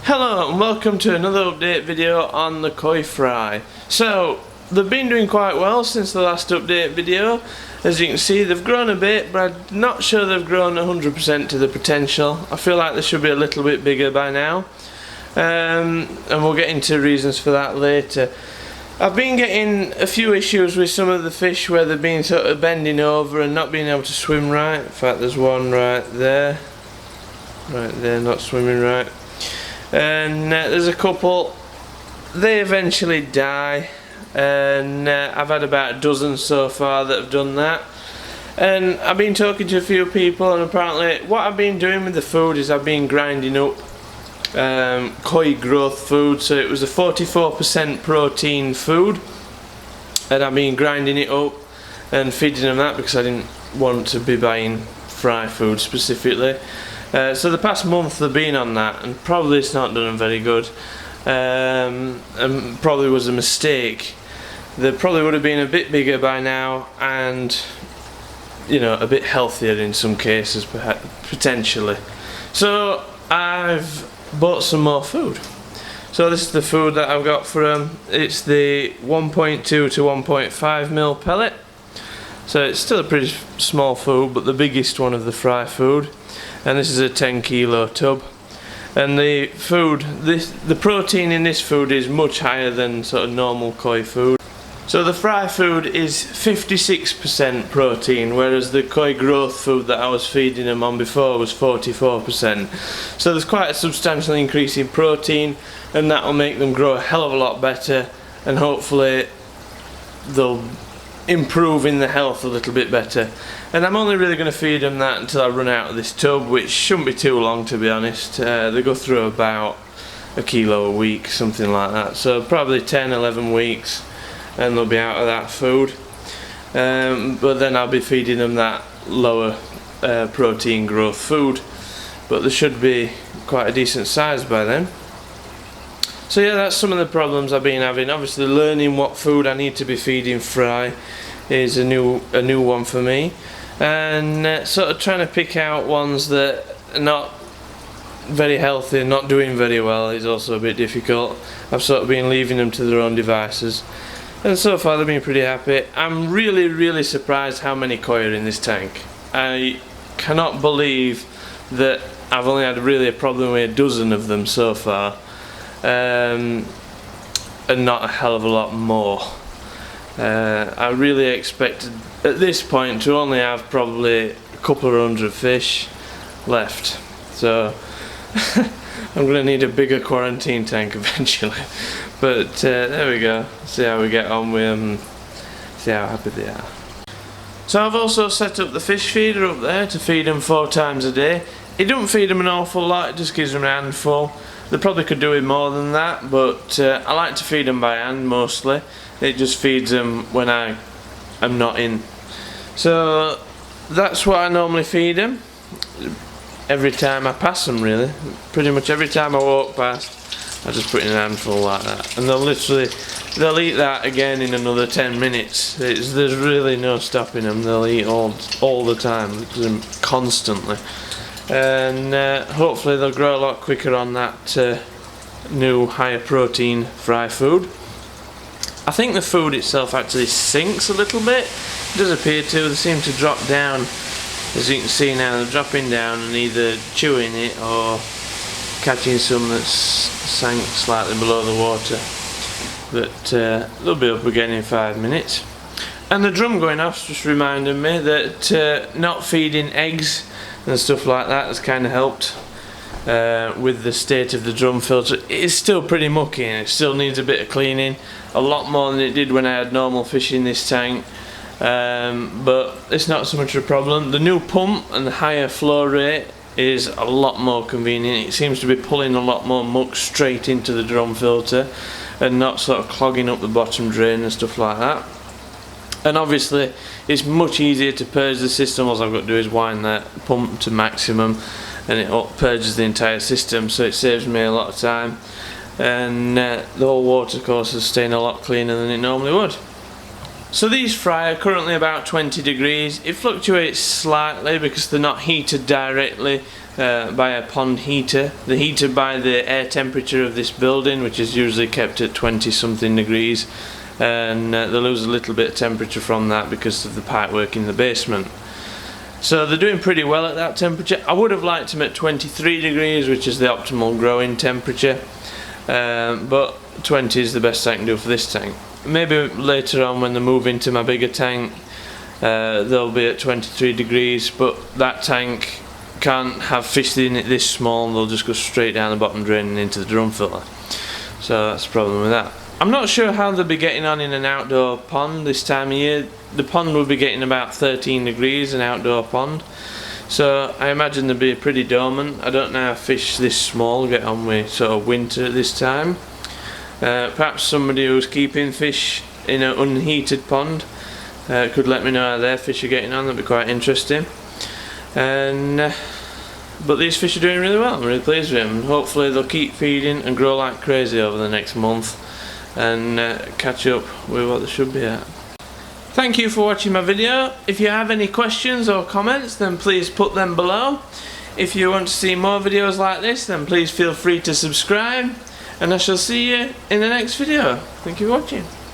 Hello and welcome to another update video on the koi fry. So they've been doing quite well since the last update video. As you can see, they've grown a bit, but I'm not sure they've grown 100% to the potential. I feel like they should be a little bit bigger by now, and we'll get into reasons for that later. I've been getting a few issues with some of the fish where they've been sort of bending over and not being able to swim right. In fact, there's one right there, not swimming right. And there's a couple, they eventually die, and I've had about a dozen so far that have done that. And I've been talking to a few people, and apparently what I've been doing with the food is I've been grinding up koi growth food. So it was a 44% protein food, and I've been grinding it up and feeding them that because I didn't want to be buying fry food specifically. So the past month they've been on that, and probably it's not done them very good, and probably was a mistake. They probably would have been a bit bigger by now, and you know, a bit healthier in some cases potentially. So I've bought some more food. So this is the food that I've got for them. It's the 1.2 to 1.5 mil pellet. So it's still a pretty small food, but the biggest one of the fry food. And this is a 10 kilo tub. And the food, the protein in this food is much higher than sort of normal koi food. So the fry food is 56% protein, whereas the koi growth food that I was feeding them on before was 44%. So there's quite a substantial increase in protein, and that will make them grow a hell of a lot better, and hopefully they'll improve in the health a little bit better. And I'm only really going to feed them that until I run out of this tub, which shouldn't be too long, to be honest. They go through about a kilo a week, something like that, so probably 10-11 weeks and they'll be out of that food. But then I'll be feeding them that lower protein growth food, but they should be quite a decent size by then. So yeah, that's some of the problems I've been having. Obviously learning what food I need to be feeding fry is a new one for me, and sort of trying to pick out ones that are not very healthy and not doing very well is also a bit difficult. I've sort of been leaving them to their own devices, and so far they've been pretty happy. I'm really surprised how many koi are in this tank. I cannot believe that I've only had really a problem with a dozen of them so far, and not a hell of a lot more. I really expected at this point to only have probably a couple of hundred fish left, so I'm going to need a bigger quarantine tank eventually. But there we go, see how we get on with them, see how happy they are. So I've also set up the fish feeder up there to feed them 4 times a day. It doesn't feed them an awful lot, it just gives them a handful. They probably could do with more than that, but I like to feed them by hand mostly. It just feeds them when I am not in. So that's what I normally feed them every time I pass them, really. Pretty much every time I walk past I just put in a handful like that, and they'll eat that again in another 10 minutes. There's really no stopping them. They'll eat all the time, constantly. And hopefully they'll grow a lot quicker on that new higher protein fry food. I think the food itself actually sinks a little bit. It does appear to. They seem to drop down, as you can see now. They're dropping down and either chewing it or catching some that's sank slightly below the water. But they'll be up again in 5 minutes. And the drum going off just reminded me that not feeding eggs and stuff like that has kind of helped with the state of the drum filter. It's still pretty mucky and it still needs a bit of cleaning, a lot more than it did when I had normal fish in this tank, but it's not so much a problem. The new pump and the higher flow rate is a lot more convenient. It seems to be pulling a lot more muck straight into the drum filter and not sort of clogging up the bottom drain and stuff like that. And obviously it's much easier to purge the system. All I've got to do is wind that pump to maximum and it purges the entire system, so it saves me a lot of time, and the whole water course is staying a lot cleaner than it normally would. So these fry are currently about 20 degrees. It fluctuates slightly because they're not heated directly by a pond heater. They're heated by the air temperature of this building, which is usually kept at 20 something degrees, and they lose a little bit of temperature from that because of the pipework in the basement. So they're doing pretty well at that temperature. I would have liked them at 23 degrees, which is the optimal growing temperature, but 20 is the best I can do for this tank. Maybe later on when they move into my bigger tank, they'll be at 23 degrees, but that tank can't have fish in it this small, and they'll just go straight down the bottom drain and into the drum filler. So that's the problem with that. I'm not sure how they'll be getting on in an outdoor pond this time of year. The pond will be getting about 13 degrees, an outdoor pond, so I imagine they'll be pretty dormant. I don't know how fish this small get on with sort of winter at this time. Perhaps somebody who's keeping fish in an unheated pond could let me know how their fish are getting on. That'd be quite interesting. And but these fish are doing really well. I'm really pleased with them. Hopefully they'll keep feeding and grow like crazy over the next month and catch up with what they should be at. Thank you for watching my video. If you have any questions or comments, then please put them below. If you want to see more videos like this, then please feel free to subscribe, and I shall see you in the next video. Thank you for watching.